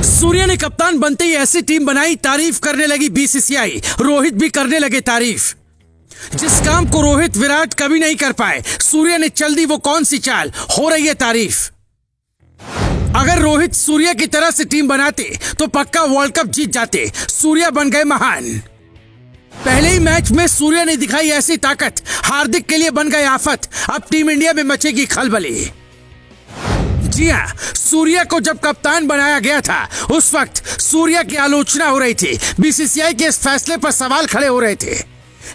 सूर्य ने कप्तान बनते ही ऐसी टीम बनाई, तारीफ करने लगी बीसीसीआई। रोहित भी करने लगे तारीफ। जिस काम को रोहित विराट कभी नहीं कर पाए, सूर्य ने चल दी वो कौन सी चाल, हो रही है तारीफ। अगर रोहित सूर्य की तरह से टीम बनाते तो पक्का वर्ल्ड कप जीत जाते। सूर्य बन गए महान। पहले ही मैच में सूर्य ने दिखाई ऐसी ताकत, हार्दिक के लिए बन गए आफत। अब टीम इंडिया में मचेगी खलबली। जी हाँ, सूर्य को जब कप्तान बनाया गया था उस वक्त सूर्य की आलोचना हो रही थी। बीसीसीआई के इस फैसले पर सवाल खड़े हो रहे थे,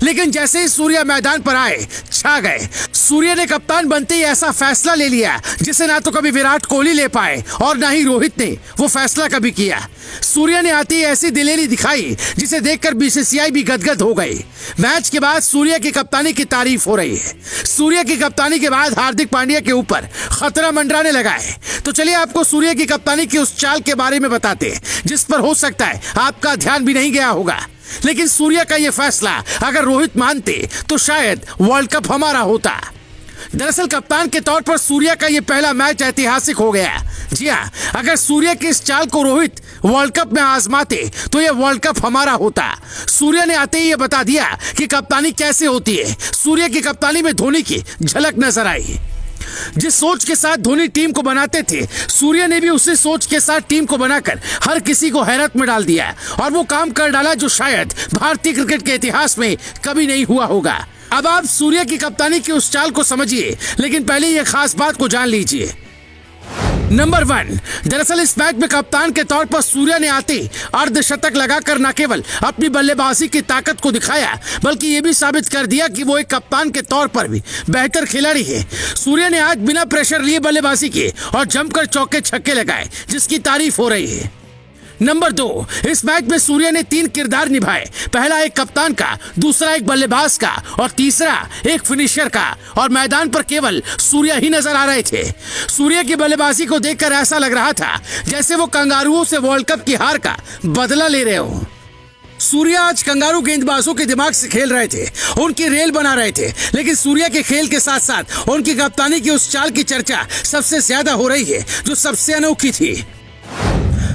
लेकिन जैसे ही सूर्य मैदान पर आए, छा गए। सूर्य ने कप्तान बनते ही ऐसा फैसला ले लिया जिसे ना तो कभी विराट कोहली ले पाए और ना ही रोहित ने वो फैसला कभी किया। सूर्य ने आते ही ऐसी दिलेरी दिखाई जिसे देखकर बीसीसीआई भी गदगद हो गई। मैच के बाद सूर्य की कप्तानी की तारीफ हो रही है। सूर्य की कप्तानी के बाद हार्दिक पांड्या के ऊपर खतरा मंडराने लगा है। तो चलिए आपको सूर्य की कप्तानी की उस चाल के बारे में बताते हैं जिस पर हो सकता है आपका ध्यान भी नहीं गया होगा। लेकिन सूर्य का यह फैसला अगर रोहित मानते तो शायद वर्ल्ड कप हमारा होता। दरअसल कप्तान के तौर पर सूर्य का यह पहला मैच ऐतिहासिक हो गया। जी हाँ, अगर सूर्य की इस चाल को रोहित वर्ल्ड कप में आजमाते तो यह वर्ल्ड कप हमारा होता। सूर्य ने आते ही यह बता दिया कि कप्तानी कैसे होती है। सूर्य की कप्तानी में धोनी की झलक नजर आई। जिस सोच के साथ धोनी टीम को बनाते थे, सूर्य ने भी उसी सोच के साथ टीम को बनाकर हर किसी को हैरत में डाल दिया और वो काम कर डाला जो शायद भारतीय क्रिकेट के इतिहास में कभी नहीं हुआ होगा। अब आप सूर्य की कप्तानी की उस चाल को समझिए, लेकिन पहले ये खास बात को जान लीजिए। नंबर 1, दरअसल इस मैच में कप्तान के तौर पर सूर्य ने आते अर्धशतक लगाकर न केवल अपनी बल्लेबाजी की ताकत को दिखाया, बल्कि ये भी साबित कर दिया कि वो एक कप्तान के तौर पर भी बेहतर खिलाड़ी है। सूर्य ने आज बिना प्रेशर लिए बल्लेबाजी की और जमकर चौके छक्के लगाए, जिसकी तारीफ हो रही है। नंबर 2, इस मैच में सूर्य ने 3 किरदार निभाए। पहला एक कप्तान का, दूसरा एक बल्लेबाज का और तीसरा एक फिनिशर का। और मैदान पर केवल सूर्य ही नजर आ रहे थे। सूर्य की बल्लेबाजी को देखकर ऐसा लग रहा था जैसे वो कंगारुओं से वर्ल्ड कप की हार का बदला ले रहे हो। सूर्य आज कंगारू गेंदबाजों के दिमाग से खेल रहे थे, उनकी रेल बना रहे थे। लेकिन सूर्य के खेल के साथ साथ उनकी कप्तानी की उस चाल की चर्चा सबसे ज्यादा हो रही है जो सबसे अनोखी थी।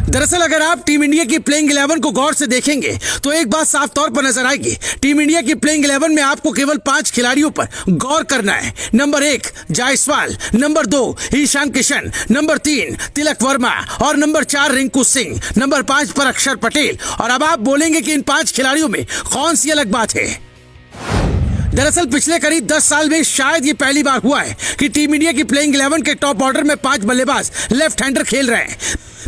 दरअसल अगर आप टीम इंडिया की प्लेइंग 11 को गौर से देखेंगे तो एक बात साफ तौर पर नजर आएगी। टीम इंडिया की प्लेइंग 11 में आपको केवल 5 खिलाड़ियों पर गौर करना है। Number 1 Jaiswal, number 2 Ishan Kishan, number 3 Tilak Varma और नंबर 4 रिंकू सिंह, नंबर 5 पर अक्षर पटेल। और अब आप बोलेंगे कि इन 5 खिलाड़ियों में कौन सी अलग बात है। दरअसल पिछले करीब 10 साल में शायद ये पहली बार हुआ है कि टीम इंडिया की प्लेइंग 11 के टॉप ऑर्डर में 5 बल्लेबाज लेफ्ट हैंडर खेल रहे हैं।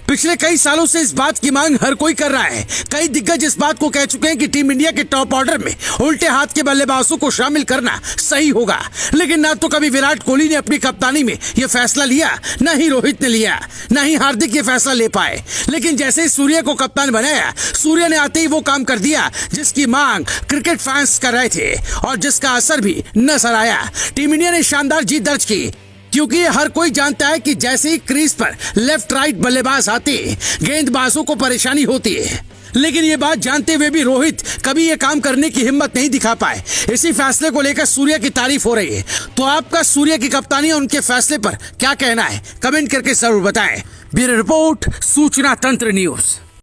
पिछले कई सालों से इस बात की मांग हर कोई कर रहा है। कई दिग्गज इस बात को कह चुके हैं कि टीम इंडिया के टॉप ऑर्डर में उल्टे हाथ के बल्लेबाजों को शामिल करना सही होगा। लेकिन ना तो कभी विराट कोहली ने अपनी कप्तानी में यह फैसला लिया, ना ही रोहित ने लिया, ना ही हार्दिक ये फैसला ले पाए। लेकिन जैसे ही सूर्य को कप्तान बनाया, सूर्य ने आते ही वो काम कर दिया जिसकी मांग क्रिकेट फैंस कर रहे थे और जिसका असर भी नजर आया। टीम इंडिया ने शानदार जीत दर्ज की, क्योंकि हर कोई जानता है कि जैसे ही क्रीज पर लेफ्ट राइट बल्लेबाज आते गेंदबाजों को परेशानी होती है। लेकिन ये बात जानते हुए भी रोहित कभी ये काम करने की हिम्मत नहीं दिखा पाए। इसी फैसले को लेकर सूर्य की तारीफ हो रही है। तो आपका सूर्य की कप्तानी और उनके फैसले पर क्या कहना है, कमेंट करके जरूर बताएं। ब्यूरो रिपोर्ट, सूचना तंत्र न्यूज।